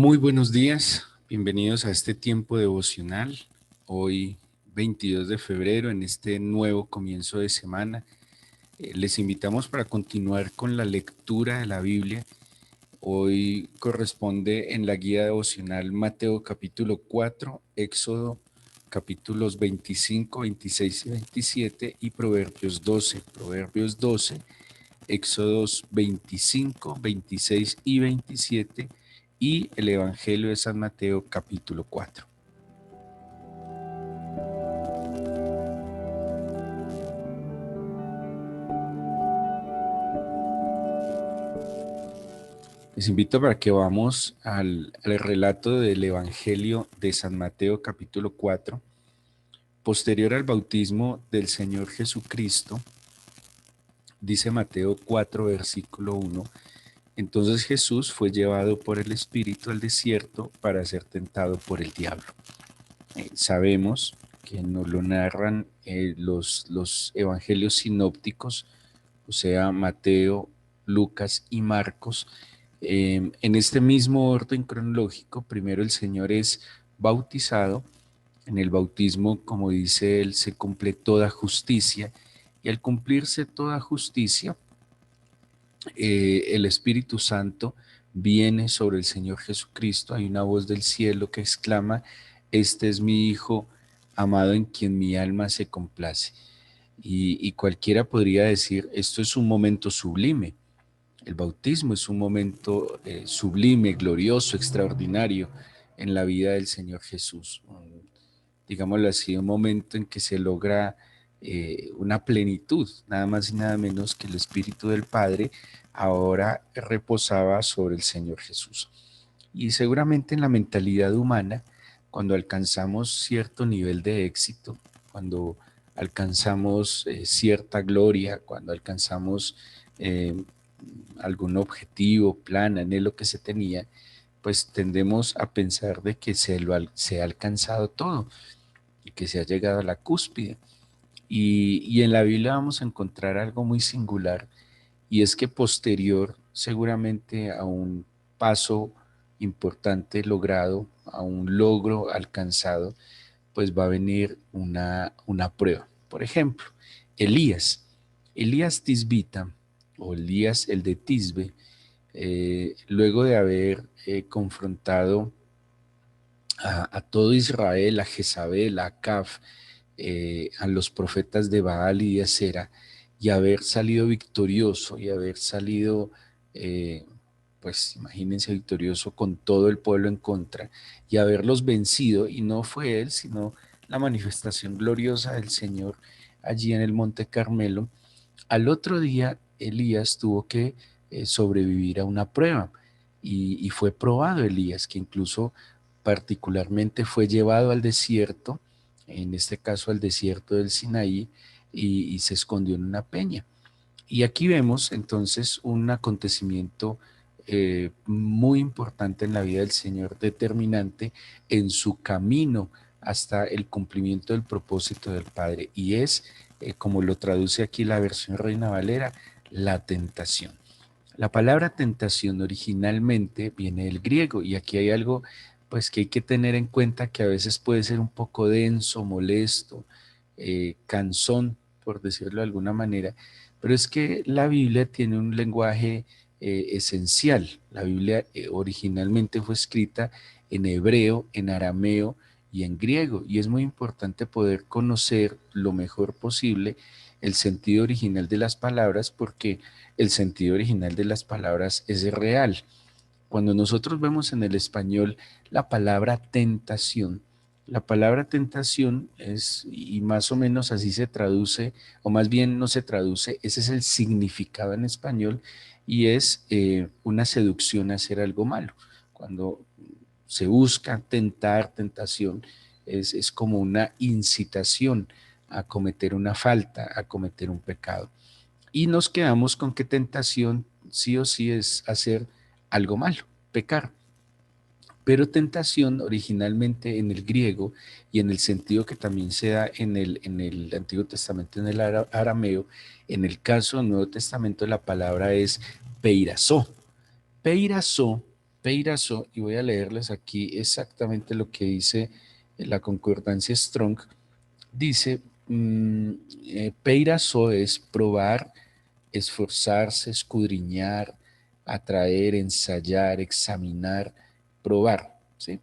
Muy buenos días, bienvenidos a este tiempo devocional. Hoy 22 de febrero, en este nuevo comienzo de semana, les invitamos para continuar con la lectura de la Biblia. Hoy corresponde en la guía devocional Mateo capítulo 4, Éxodo capítulos 25, 26 y 27 y Proverbios 12. Proverbios 12, Éxodos 25, 26 y 27 y el Evangelio de San Mateo capítulo 4. Les invito para que vamos al relato del Evangelio de San Mateo capítulo 4. Posterior al bautismo del Señor Jesucristo, dice Mateo 4, versículo 1, entonces Jesús fue llevado por el Espíritu al desierto para ser tentado por el diablo. Sabemos que nos lo narran los evangelios sinópticos, o sea, Mateo, Lucas y Marcos. En este mismo orden cronológico, primero el Señor es bautizado. En el bautismo, como dice él, se cumple toda justicia, y al cumplirse toda justicia, el Espíritu Santo viene sobre el Señor Jesucristo. Hay una voz del cielo que exclama: este es mi Hijo amado en quien mi alma se complace. Y cualquiera podría decir, esto es un momento sublime. El bautismo es un momento sublime, glorioso, extraordinario en la vida del Señor Jesús. Digámoslo así, un momento en que se logra una plenitud, nada más y nada menos que el Espíritu del Padre ahora reposaba sobre el Señor Jesús. Y seguramente en la mentalidad humana, cuando alcanzamos cierto nivel de éxito, cuando alcanzamos cierta gloria, cuando alcanzamos eh, algún objetivo, plan, anhelo que se tenía, pues tendemos a pensar de que se ha alcanzado todo y que se ha llegado a la cúspide. Y en la Biblia vamos a encontrar algo muy singular, y es que posterior seguramente a un paso importante logrado, a un logro alcanzado, pues va a venir una prueba. Por ejemplo, Elías Tisbita, o Elías el de Tisbe, luego de haber confrontado a todo Israel, a Jezabel, a Acab, a los profetas de Baal y de Acera, y haber salido victorioso y haber salido, eh, pues imagínense, victorioso con todo el pueblo en contra y haberlos vencido. Y no fue él, sino la manifestación gloriosa del Señor allí en el Monte Carmelo. Al otro día, Elías tuvo que sobrevivir a una prueba, y fue probado Elías, que incluso particularmente fue llevado al desierto, en este caso al desierto del Sinaí, y se escondió en una peña. Y aquí vemos entonces un acontecimiento muy importante en la vida del Señor, determinante en su camino hasta el cumplimiento del propósito del Padre, y es, como lo traduce aquí la versión Reina Valera, la tentación. La palabra tentación originalmente viene del griego, y aquí hay algo pues que hay que tener en cuenta, que a veces puede ser un poco denso, molesto, cansón, por decirlo de alguna manera, pero es que la Biblia tiene un lenguaje esencial. La Biblia originalmente fue escrita en hebreo, en arameo y en griego, y es muy importante poder conocer lo mejor posible el sentido original de las palabras, porque el sentido original de las palabras es real. Cuando nosotros vemos en el español la palabra tentación es, y más o menos así se traduce, o más bien no se traduce, ese es el significado en español, y es una seducción a hacer algo malo. Cuando se busca tentar, tentación, es como una incitación a cometer una falta, a cometer un pecado. Y nos quedamos con que tentación sí o sí es hacer algo malo, pecar. Pero tentación originalmente en el griego, y en el sentido que también se da en el Antiguo Testamento, en el arameo, en el caso del Nuevo Testamento la palabra es peirazó. Peirazó, peirazo, y voy a leerles aquí exactamente lo que dice la concordancia Strong. Dice, peirazo es probar, esforzarse, escudriñar, atraer, ensayar, examinar, probar, ¿sí?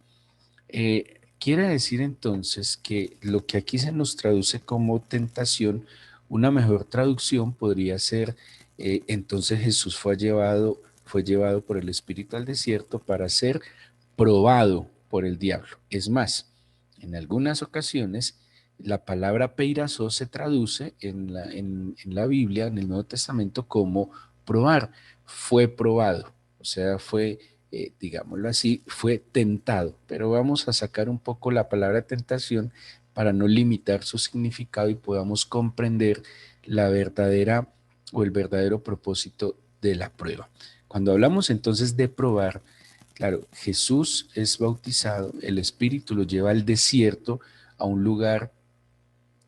Quiere decir entonces que lo que aquí se nos traduce como tentación, una mejor traducción podría ser, entonces Jesús fue llevado por el Espíritu al desierto para ser probado por el diablo. Es más, en algunas ocasiones la palabra peirazo se traduce en la Biblia, en el Nuevo Testamento, como probar. Fue probado, o sea, fue digámoslo así, fue tentado. Pero vamos a sacar un poco la palabra tentación para no limitar su significado y podamos comprender la verdadera o el verdadero propósito de la prueba. Cuando hablamos entonces de probar, claro, Jesús es bautizado, el Espíritu lo lleva al desierto, a un lugar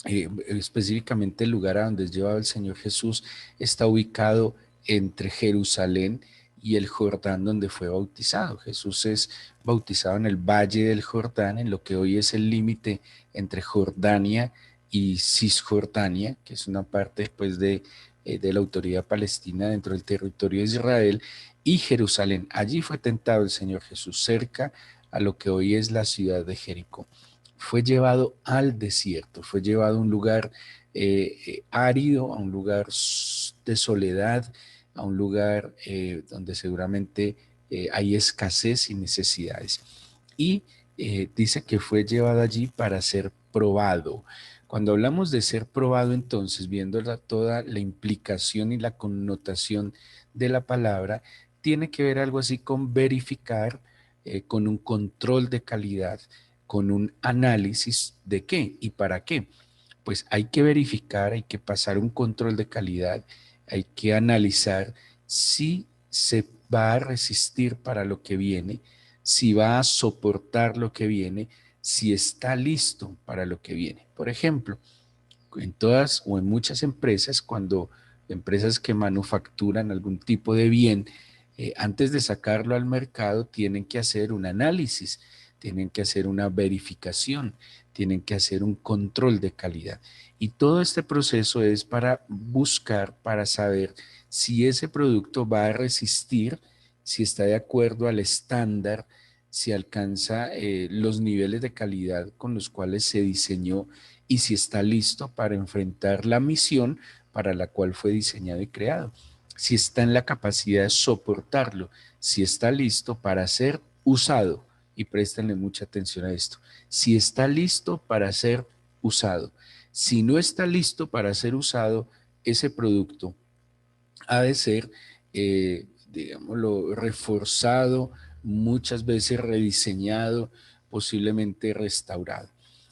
específicamente el lugar a donde es llevado el Señor Jesús está ubicado entre Jerusalén y el Jordán donde fue bautizado. Jesús es bautizado en el Valle del Jordán, en lo que hoy es el límite entre Jordania y Cisjordania, que es una parte pues de la autoridad palestina dentro del territorio de Israel, y Jerusalén. Allí fue tentado el Señor Jesús, cerca a lo que hoy es la ciudad de Jericó. Fue llevado al desierto, fue llevado a un lugar árido, a un lugar de soledad, a un lugar donde seguramente hay escasez y necesidades. Y dice que fue llevado allí para ser probado. Cuando hablamos de ser probado, entonces, viendo toda la implicación y la connotación de la palabra, tiene que ver algo así con verificar, con un control de calidad, con un análisis de qué y para qué. Pues hay que verificar, hay que pasar un control de calidad, hay que analizar si se va a resistir para lo que viene, si va a soportar lo que viene, si está listo para lo que viene. Por ejemplo, en todas o en muchas empresas, cuando empresas que manufacturan algún tipo de bien, antes de sacarlo al mercado, tienen que hacer un análisis, tienen que hacer una verificación, tienen que hacer un control de calidad. Y todo este proceso es para buscar, para saber si ese producto va a resistir, si está de acuerdo al estándar, si alcanza los niveles de calidad con los cuales se diseñó y si está listo para enfrentar la misión para la cual fue diseñado y creado, si está en la capacidad de soportarlo, si está listo para ser usado, y préstenle mucha atención a esto, si está listo para ser usado. Si no está listo para ser usado, ese producto ha de ser, digámoslo, reforzado, muchas veces rediseñado, posiblemente restaurado.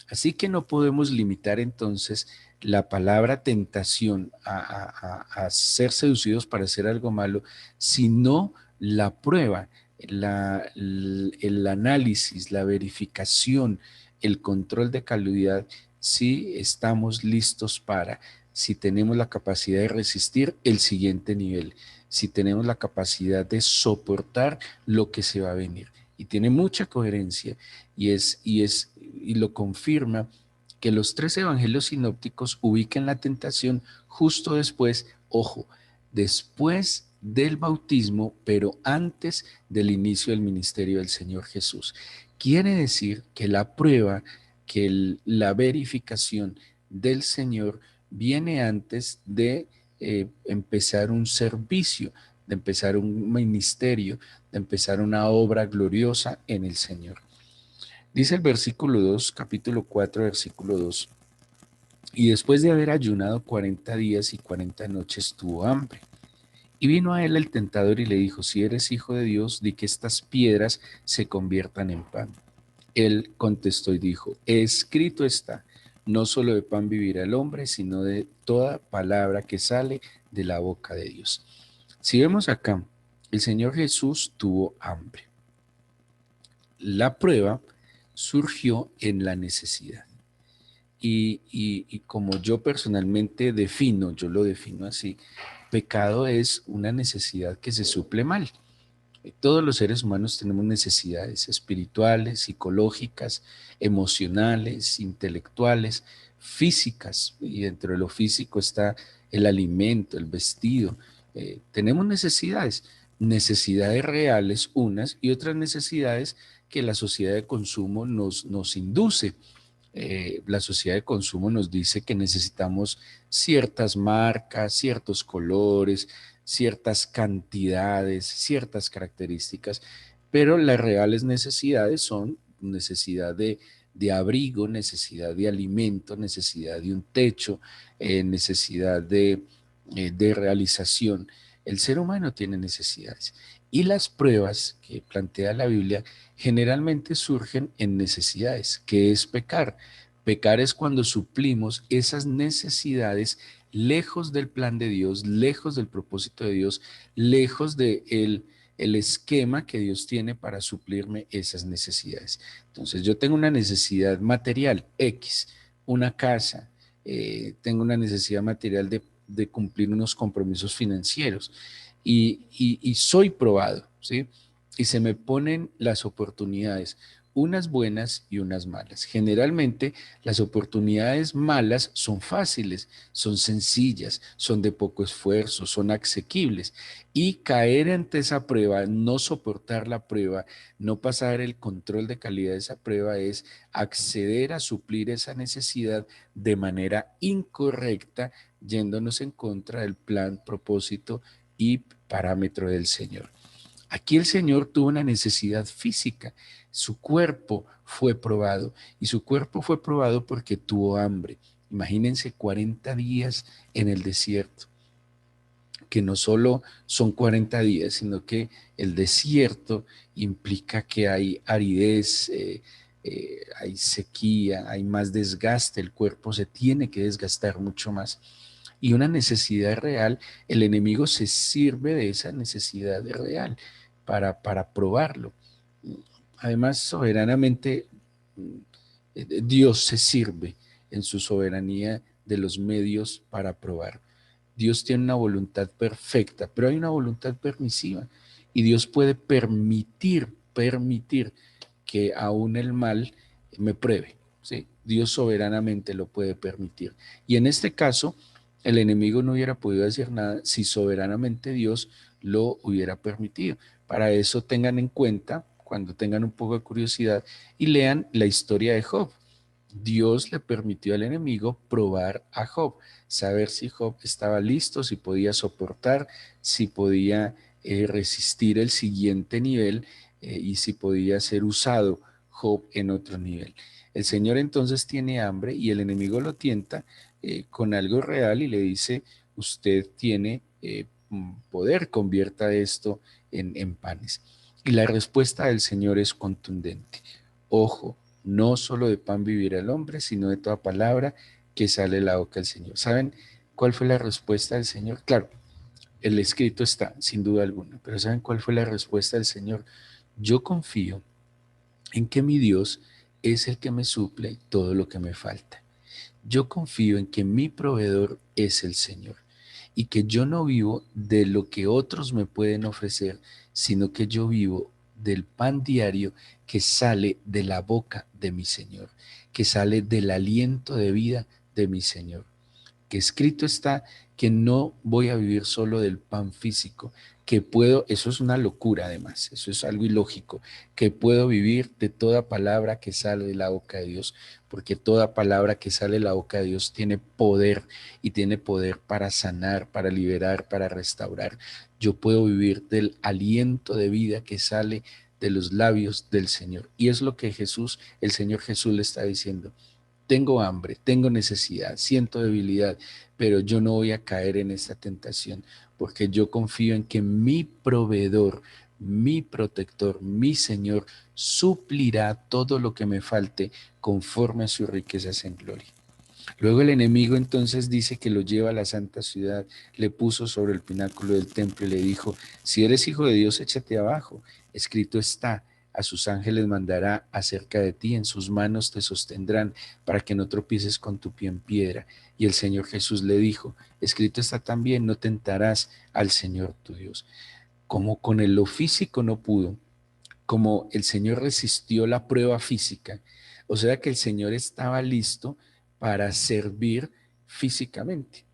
Así que no podemos limitar entonces la palabra tentación a ser seducidos para hacer algo malo, sino la prueba, el análisis, la verificación, el control de calidad, si estamos listos para, si tenemos la capacidad de resistir el siguiente nivel, si tenemos la capacidad de soportar lo que se va a venir. Y tiene mucha coherencia y lo confirma que los tres evangelios sinópticos ubican la tentación justo después, ojo, después del bautismo, pero antes del inicio del ministerio del Señor Jesús. Quiere decir que la prueba, que la verificación del Señor viene antes de empezar un servicio, de empezar un ministerio, de empezar una obra gloriosa en el Señor. Dice el versículo 2, capítulo 4, versículo 2. Y después de haber ayunado 40 días y 40 noches tuvo hambre. Y vino a él el tentador y le dijo, si eres hijo de Dios, di que estas piedras se conviertan en pan. Él contestó y dijo, escrito está, no solo de pan vivirá el hombre, sino de toda palabra que sale de la boca de Dios. Si vemos acá, el Señor Jesús tuvo hambre. La prueba surgió en la necesidad. Y como yo personalmente yo lo defino así, pecado es una necesidad que se suple mal. Todos los seres humanos tenemos necesidades espirituales, psicológicas, emocionales, intelectuales, físicas, y dentro de lo físico está el alimento, el vestido. Tenemos necesidades, necesidades reales unas y otras necesidades que la sociedad de consumo nos induce. La sociedad de consumo nos dice que necesitamos ciertas marcas, ciertos colores, ciertas cantidades, ciertas características, pero las reales necesidades son necesidad de abrigo, necesidad de alimento, necesidad de un techo, necesidad de realización. El ser humano tiene necesidades y las pruebas que plantea la Biblia generalmente surgen en necesidades. ¿Qué es pecar? Pecar es cuando suplimos esas necesidades lejos del plan de Dios, lejos del propósito de Dios, lejos de el esquema que Dios tiene para suplirme esas necesidades. Entonces yo tengo una necesidad material X, una casa, tengo una necesidad material de cumplir unos compromisos financieros y soy probado, ¿sí? Y se me ponen las oportunidades, unas buenas y unas malas. Generalmente las oportunidades malas son fáciles, son sencillas, son de poco esfuerzo, son asequibles. Y caer ante esa prueba, no soportar la prueba, no pasar el control de calidad de esa prueba es acceder a suplir esa necesidad de manera incorrecta, yéndonos en contra del plan, propósito y parámetro del Señor. Aquí el Señor tuvo una necesidad física, su cuerpo fue probado y su cuerpo fue probado porque tuvo hambre. Imagínense 40 días en el desierto, que no solo son 40 días, sino que el desierto implica que hay aridez, hay sequía, hay más desgaste, el cuerpo se tiene que desgastar mucho más. Y una necesidad real, el enemigo se sirve de esa necesidad real para probarlo. Además, soberanamente, Dios se sirve en su soberanía de los medios para probar. Dios tiene una voluntad perfecta, pero hay una voluntad permisiva y Dios puede permitir que aún el mal me pruebe. ¿Sí? Dios soberanamente lo puede permitir. Y en este caso, el enemigo no hubiera podido hacer nada si soberanamente Dios lo hubiera permitido. Para eso tengan en cuenta, cuando tengan un poco de curiosidad, y lean la historia de Job. Dios le permitió al enemigo probar a Job, saber si Job estaba listo, si podía soportar, si podía resistir el siguiente nivel y si podía ser usado Job en otro nivel. El Señor entonces tiene hambre y el enemigo lo tienta con algo real y le dice, usted tiene poder, convierta esto en panes. Y la respuesta del Señor es contundente. Ojo, no solo de pan vivirá el hombre, sino de toda palabra que sale de la boca del Señor. ¿Saben cuál fue la respuesta del Señor? Claro, el escrito está, sin duda alguna, pero ¿saben cuál fue la respuesta del Señor? Yo confío en que mi Dios es el que me suple todo lo que me falta. Yo confío en que mi proveedor es el Señor y que yo no vivo de lo que otros me pueden ofrecer, sino que yo vivo del pan diario que sale de la boca de mi Señor, que sale del aliento de vida de mi Señor. Que escrito está que no voy a vivir solo del pan físico, que puedo, eso es una locura además, eso es algo ilógico, que puedo vivir de toda palabra que sale de la boca de Dios, porque toda palabra que sale de la boca de Dios tiene poder y tiene poder para sanar, para liberar, para restaurar. Yo puedo vivir del aliento de vida que sale de los labios del Señor. Y es lo que Jesús, el Señor Jesús le está diciendo. Tengo hambre, tengo necesidad, siento debilidad, pero yo no voy a caer en esta tentación porque yo confío en que mi proveedor, mi protector, mi Señor suplirá todo lo que me falte conforme a sus riquezas en gloria. Luego el enemigo entonces dice que lo lleva a la santa ciudad, le puso sobre el pináculo del templo y le dijo, si eres hijo de Dios, échate abajo, escrito está, a sus ángeles mandará acerca de ti, en sus manos te sostendrán para que no tropieces con tu pie en piedra. Y el Señor Jesús le dijo, escrito está también, no tentarás al Señor tu Dios. Como con lo físico no pudo, como el Señor resistió la prueba física, o sea que el Señor estaba listo para servir físicamente.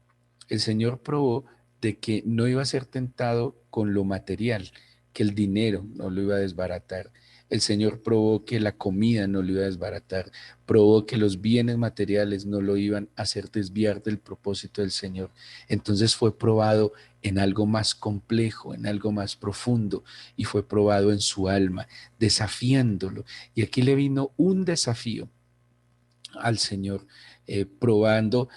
El Señor probó de que no iba a ser tentado con lo material, que el dinero no lo iba a desbaratar. El Señor probó que la comida no lo iba a desbaratar, probó que los bienes materiales no lo iban a hacer desviar del propósito del Señor. Entonces fue probado en algo más complejo, en algo más profundo, y fue probado en su alma, desafiándolo. Y aquí le vino un desafío al Señor, probando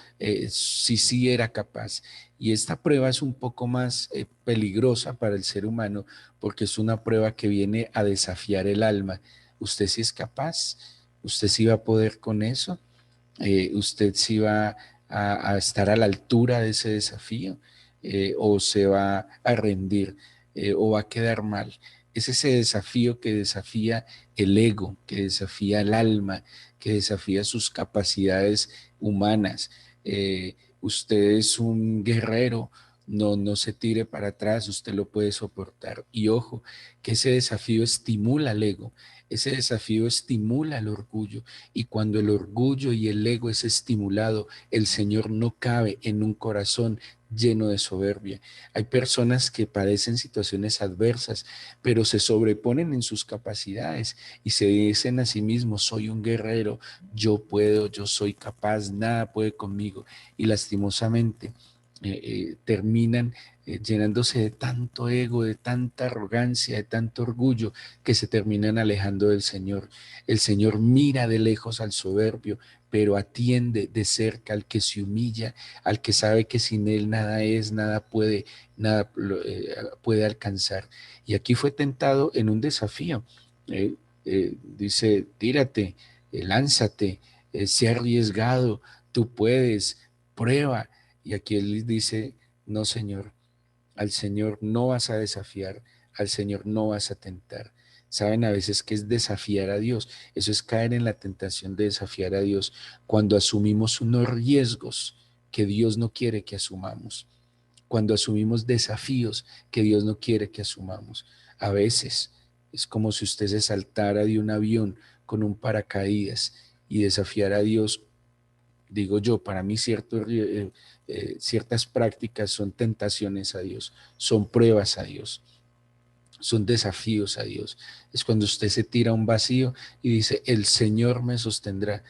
si sí era capaz. Y esta prueba es un poco más peligrosa para el ser humano porque es una prueba que viene a desafiar el alma. ¿Usted sí es capaz? ¿Usted sí va a poder con eso? ¿Usted sí va a estar a la altura de ese desafío? ¿O se va a rendir? ¿O va a quedar mal? Es ese desafío que desafía el ego, que desafía el alma, que desafía sus capacidades humanas. Usted es un guerrero, no se tire para atrás, usted lo puede soportar. Y ojo, que ese desafío estimula el ego, ese desafío estimula el orgullo. Y cuando el orgullo y el ego es estimulado, el Señor no cabe en un corazón lleno de soberbia. Hay personas que padecen situaciones adversas, pero se sobreponen en sus capacidades y se dicen a sí mismos, soy un guerrero, yo puedo, yo soy capaz, nada puede conmigo. Y lastimosamente terminan llenándose de tanto ego, de tanta arrogancia, de tanto orgullo, que se terminan alejando del Señor. El Señor mira de lejos al soberbio, pero atiende de cerca al que se humilla, al que sabe que sin él nada es, nada puede alcanzar. Y aquí fue tentado en un desafío. Eh, Dice, tírate, lánzate, sé arriesgado, tú puedes, prueba. Y aquí él dice, no, Señor, al Señor no vas a desafiar, al Señor no vas a tentar. Saben a veces que es desafiar a Dios. Eso es caer en la tentación de desafiar a Dios cuando asumimos unos riesgos que Dios no quiere que asumamos, cuando asumimos desafíos que Dios no quiere que asumamos. A veces es como si usted se saltara de un avión con un paracaídas y desafiara a Dios. Digo yo, para mí ciertas prácticas son tentaciones a Dios, son pruebas a Dios, son desafíos a Dios. Es cuando usted se tira a un vacío y dice, el Señor me sostendrá.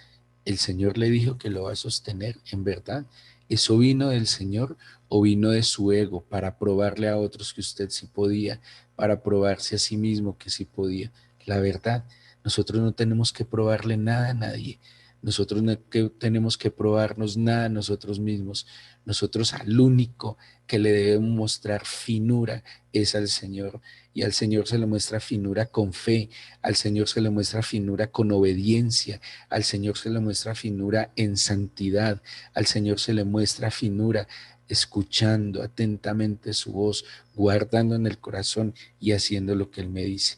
El Señor le dijo que lo va a sostener, en verdad. ¿Eso vino del Señor o vino de su ego para probarle a otros que usted sí podía, para probarse a sí mismo que sí podía? La verdad, nosotros no tenemos que probarle nada a nadie. Nosotros no tenemos que probarnos nada a nosotros mismos. Nosotros al único que le debemos mostrar finura es al Señor. Y al Señor se le muestra finura con fe, al Señor se le muestra finura con obediencia, al Señor se le muestra finura en santidad, al Señor se le muestra finura escuchando atentamente su voz, guardando en el corazón y haciendo lo que Él me dice.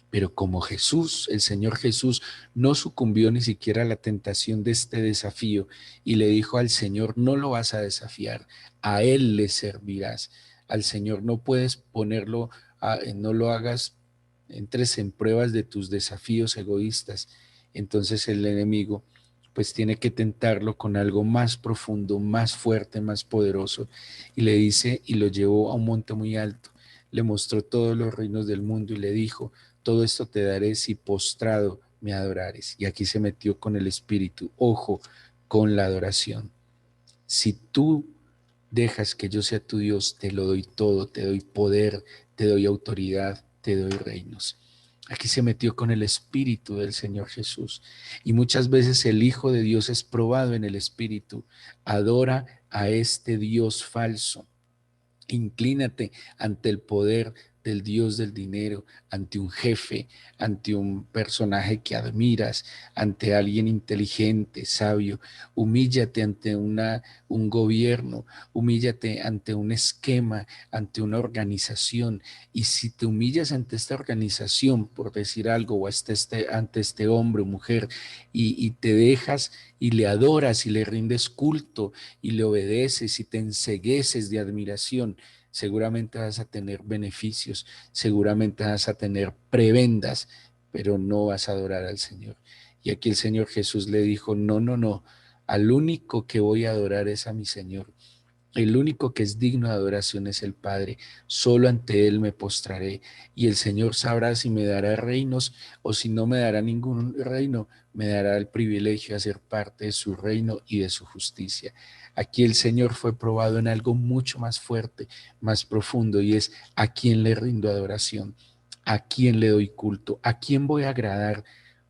Pero como Jesús, el Señor Jesús, no sucumbió ni siquiera a la tentación de este desafío y le dijo al Señor, no lo vas a desafiar, a Él le servirás. Al Señor no puedes ponerlo, no lo hagas, entres en pruebas de tus desafíos egoístas. Entonces el enemigo pues tiene que tentarlo con algo más profundo, más fuerte, más poderoso. Y le dice, y lo llevó a un monte muy alto, le mostró todos los reinos del mundo y le dijo, todo esto te daré si postrado me adorares. Y aquí se metió con el espíritu, ojo, con la adoración. Si tú dejas que yo sea tu Dios, te lo doy todo, te doy poder, te doy autoridad, te doy reinos. Aquí se metió con el espíritu del Señor Jesús. Y muchas veces el Hijo de Dios es probado en el espíritu. Adora a este Dios falso. Inclínate ante el poder del Dios del dinero, ante un jefe, ante un personaje que admiras, ante alguien inteligente, sabio. Humíllate ante un gobierno, humíllate ante un esquema, ante una organización. Y si te humillas ante esta organización, por decir algo, o ante este hombre o mujer, y te dejas y le adoras y le rindes culto y le obedeces y te encegueces de admiración, seguramente vas a tener beneficios, seguramente vas a tener prebendas, pero no vas a adorar al Señor. Y aquí el Señor Jesús le dijo, no, no, no, al único que voy a adorar es a mi Señor. El único que es digno de adoración es el Padre. Solo ante Él me postraré. Y el Señor sabrá si me dará reinos o si no me dará ningún reino. Me dará el privilegio de ser parte de su reino y de su justicia. Aquí el Señor fue probado en algo mucho más fuerte, más profundo, y es a quién le rindo adoración, a quién le doy culto, a quién voy a agradar.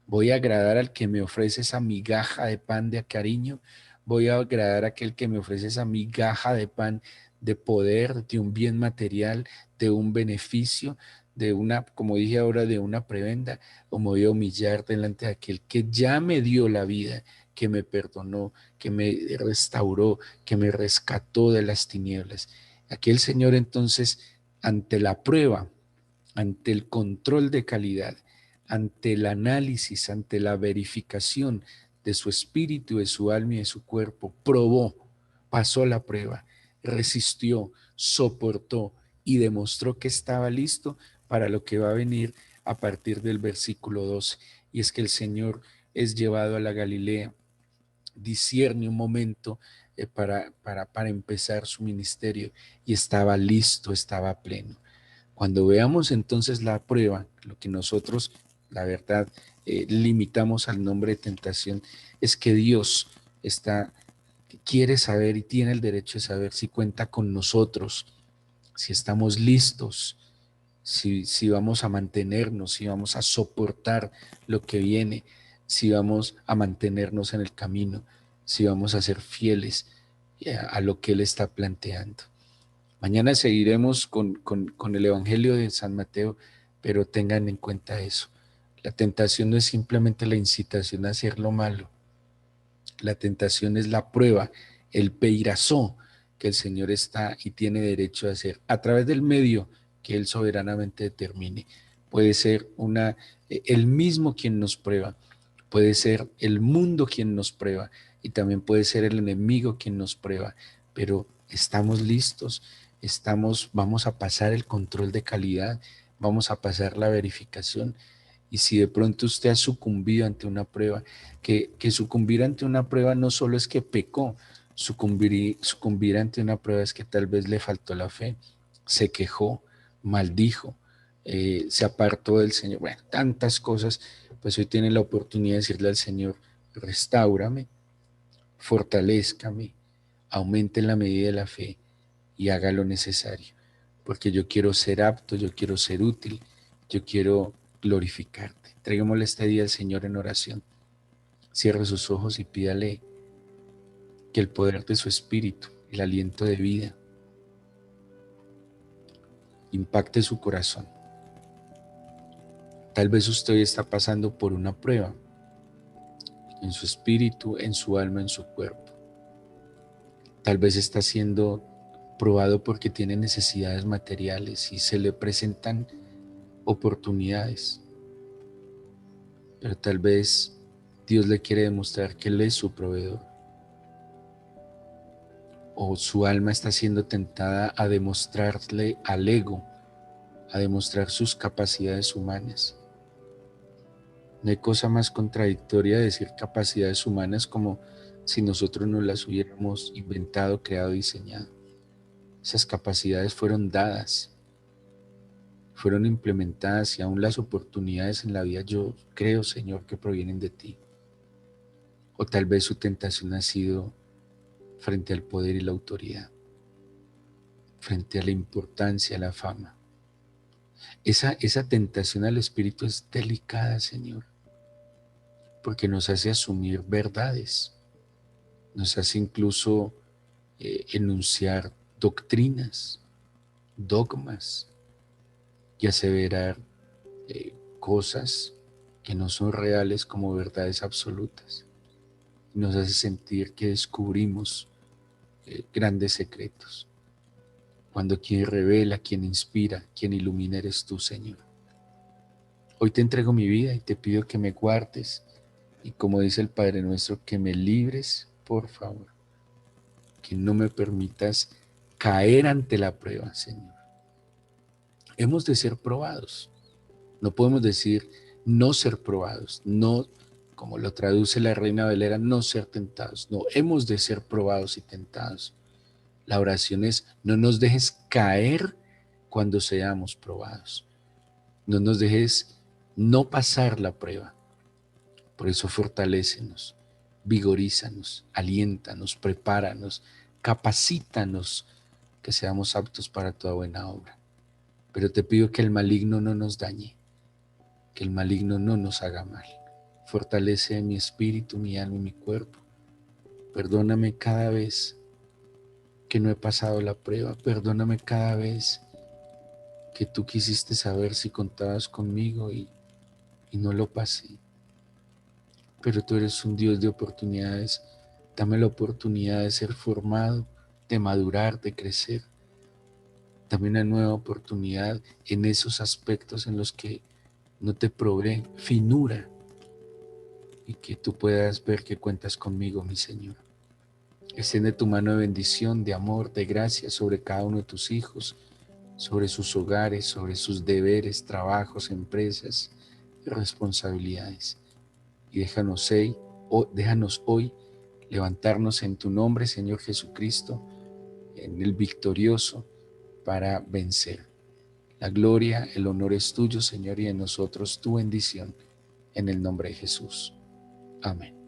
Voy a agradar al que me ofrece esa migaja de pan de cariño. Voy a agradar a aquel que me ofrece esa migaja de pan, de poder, de un bien material, de un beneficio, de una, como dije ahora, de una prebenda, o me voy a humillar delante de aquel que ya me dio la vida, que me perdonó, que me restauró, que me rescató de las tinieblas. Aquí el Señor entonces, ante la prueba, ante el control de calidad, ante el análisis, ante la verificación de su espíritu, de su alma y de su cuerpo, probó, pasó la prueba, resistió, soportó y demostró que estaba listo para lo que va a venir a partir del versículo 12. Y es que el Señor es llevado a la Galilea, discierne un momento para empezar su ministerio y estaba listo, estaba pleno. Cuando veamos entonces la prueba, lo que nosotros, la verdad, limitamos al nombre de tentación, es que Dios está, quiere saber y tiene el derecho de saber si cuenta con nosotros, si estamos listos, si vamos a mantenernos, si vamos a soportar lo que viene, si vamos a mantenernos en el camino, si vamos a ser fieles a lo que Él está planteando. Mañana seguiremos con el Evangelio de San Mateo, pero tengan en cuenta eso. La tentación no es simplemente la incitación a hacer lo malo. La tentación es la prueba, el peirazó que el Señor está y tiene derecho a hacer a través del medio que Él soberanamente determine. Puede ser Él mismo quien nos prueba, puede ser el mundo quien nos prueba y también puede ser el enemigo quien nos prueba, pero estamos listos, vamos a pasar el control de calidad, vamos a pasar la verificación. Y si de pronto usted ha sucumbido ante una prueba, que sucumbir ante una prueba no solo es que pecó, sucumbir ante una prueba es que tal vez le faltó la fe, se quejó, maldijo, se apartó del Señor, bueno, tantas cosas, pues hoy tiene la oportunidad de decirle al Señor, restáurame, fortalézcame, aumente en la medida de la fe y haga lo necesario, porque yo quiero ser apto, yo quiero ser útil, yo quiero glorificarte. Entreguémosle este día al Señor en oración. Cierre sus ojos y pídale que el poder de su espíritu, el aliento de vida, impacte su corazón. Tal vez usted hoy está pasando por una prueba en su espíritu, en su alma, en su cuerpo. Tal vez está siendo probado porque tiene necesidades materiales y se le presentan oportunidades. Pero tal vez Dios le quiere demostrar que Él es su proveedor. O su alma está siendo tentada a demostrarle al ego, a demostrar sus capacidades humanas. No hay cosa más contradictoria de decir capacidades humanas como si nosotros no las hubiéramos inventado, creado, diseñado. Esas capacidades fueron dadas, fueron implementadas y aún las oportunidades en la vida yo creo, Señor, que provienen de ti. O tal vez su tentación ha sido frente al poder y la autoridad, frente a la importancia, a la fama. Esa tentación al espíritu es delicada, Señor, porque nos hace asumir verdades, nos hace incluso enunciar doctrinas, dogmas y aseverar cosas que no son reales como verdades absolutas. Nos hace sentir que descubrimos grandes secretos, cuando quien revela, quien inspira, quien ilumina eres tú, Señor. Hoy te entrego mi vida y te pido que me guardes y, como dice el Padre nuestro, que me libres, por favor, que no me permitas caer ante la prueba, Señor. Hemos de ser probados. No podemos decir no ser probados, no, como lo traduce la Reina Valera, no ser tentados. No, hemos de ser probados y tentados. La oración es: no nos dejes caer cuando seamos probados. No nos dejes no pasar la prueba. Por eso fortalécenos, vigorízanos, aliéntanos, prepáranos, capacítanos, que seamos aptos para toda buena obra. Pero te pido que el maligno no nos dañe, que el maligno no nos haga mal. Fortalece mi espíritu, mi alma y mi cuerpo. Perdóname cada vez que no he pasado la prueba. Perdóname cada vez que tú quisiste saber si contabas conmigo y no lo pasé. Pero tú eres un Dios de oportunidades. Dame la oportunidad de ser formado, de madurar, de crecer. Dame una nueva oportunidad en esos aspectos en los que no te probé finura, y que tú puedas ver que cuentas conmigo, mi Señor. Extiende tu mano de bendición, de amor, de gracia sobre cada uno de tus hijos, sobre sus hogares, sobre sus deberes, trabajos, empresas, responsabilidades. Y déjanos hoy levantarnos en tu nombre, Señor Jesucristo, en el victorioso, para vencer. La gloria, el honor es tuyo, Señor, y en nosotros tu bendición, en el nombre de Jesús. Amén.